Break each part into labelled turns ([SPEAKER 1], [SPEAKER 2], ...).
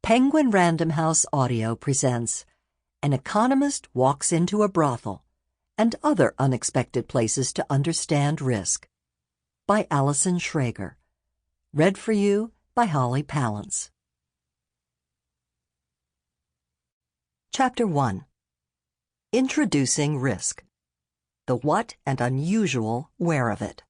[SPEAKER 1] Penguin Random House Audio presents An Economist Walks into a Brothel and Other Unexpected Places to Understand Risk by Allison Schrager. Read for you by Holly Palance. Chapter 1. Introducing Risk. The what and unusual where of it.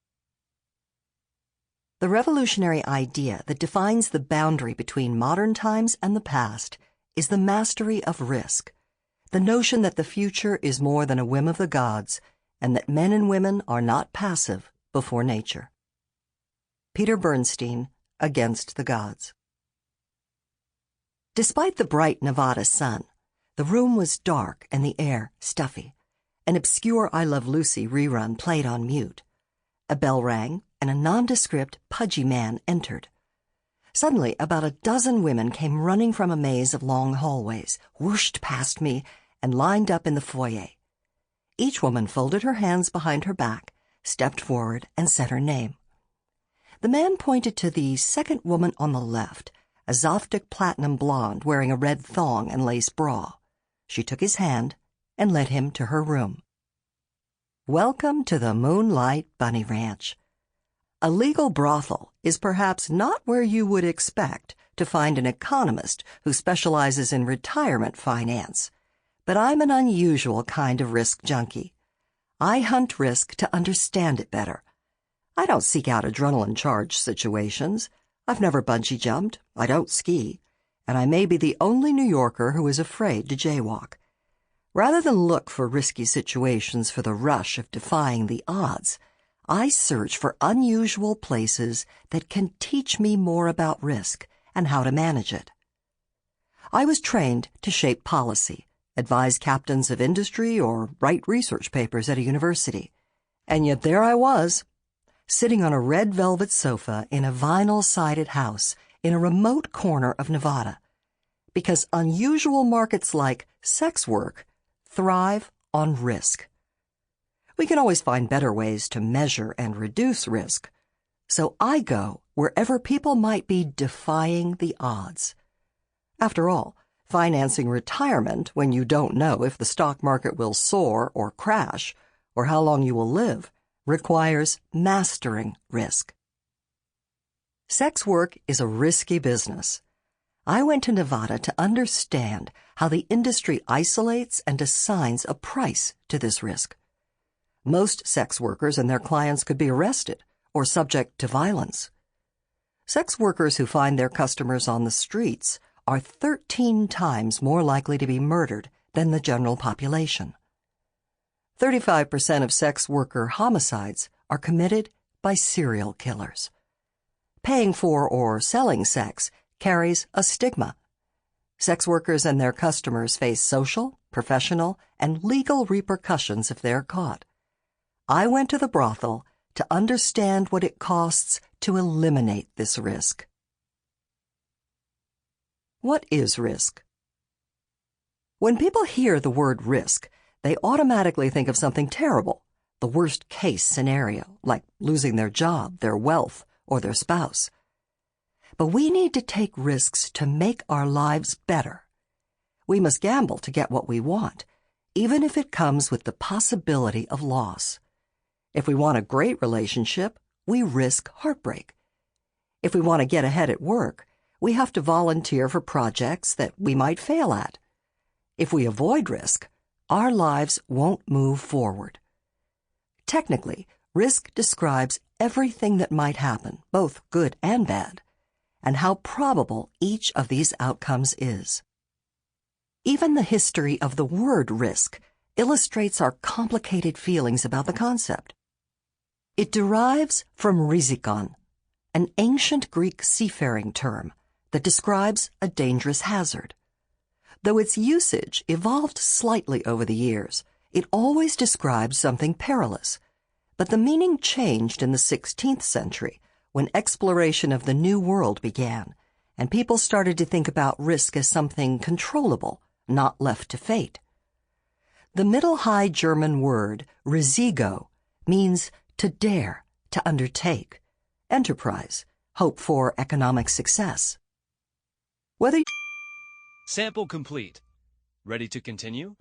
[SPEAKER 1] The revolutionary idea that defines the boundary between modern times and the past is the mastery of risk, the notion that the future is more than a whim of the gods and that men and women are not passive before nature. Peter Bernstein, Against the Gods. Despite the bright Nevada sun, the room was dark and the air stuffy. An obscure I Love Lucy rerun played on mute. A bell rang, and a nondescript, pudgy man entered. Suddenly, about a dozen women came running from a maze of long hallways, whooshed past me, and lined up in the foyer. Each woman folded her hands behind her back, stepped forward, and said her name. The man pointed to the second woman on the left, a Zoftic platinum blonde wearing a red thong and lace bra. She took his hand and led him to her room. Welcome to the Moonlight Bunny Ranch. A legal brothel is perhaps not where you would expect to find an economist who specializes in retirement finance, but I'm an unusual kind of risk junkie. I hunt risk to understand it better. I don't seek out adrenaline-charged situations. I've never bungee jumped, I don't ski, and I may be the only New Yorker who is afraid to jaywalk. Rather than look for risky situations for the rush of defying the odds, I search for unusual places that can teach me more about risk and how to manage it. I was trained to shape policy, advise captains of industry, or write research papers at a university. And yet there I was, sitting on a red velvet sofa in a vinyl-sided house in a remote corner of Nevada, because unusual markets like sex work thrive on risk. We can always find better ways to measure and reduce risk, so I go wherever people might be defying the odds. After all, financing retirement when you don't know if the stock market will soar or crash or how long you will live requires mastering risk. Sex work is a risky business. I went to Nevada to understand how the industry isolates and assigns a price to this risk. Most sex workers and their clients could be arrested or subject to violence. Sex workers who find their customers on the streets are 13 times more likely to be murdered than the general population. 35% of sex worker homicides are committed by serial killers. Paying for or selling sex carries a stigma. Sex workers and their customers face social, professional, and legal repercussions if they're caught. I went to the brothel to understand what it costs to eliminate this risk. What is risk? When people hear the word risk, they automatically think of something terrible, the worst-case scenario, like losing their job, their wealth, or their spouse. But we need to take risks to make our lives better. We must gamble to get what we want, even if it comes with the possibility of loss. If we want a great relationship, we risk heartbreak. If we want to get ahead at work, we have to volunteer for projects that we might fail at. If we avoid risk, our lives won't move forward. Technically, risk describes everything that might happen, both good and bad, and how probable each of these outcomes is. Even the history of the word risk illustrates our complicated feelings about the concept. It derives from riskon, an ancient Greek seafaring term that describes a dangerous hazard. Though its usage evolved slightly over the years, it always described something perilous. But the meaning changed in the 16th century when exploration of the New World began, and people started to think about risk as something controllable, not left to fate. The Middle High German word Risiko means to dare, to undertake, enterprise, hope for economic success. Whether
[SPEAKER 2] Sample complete. Ready to continue?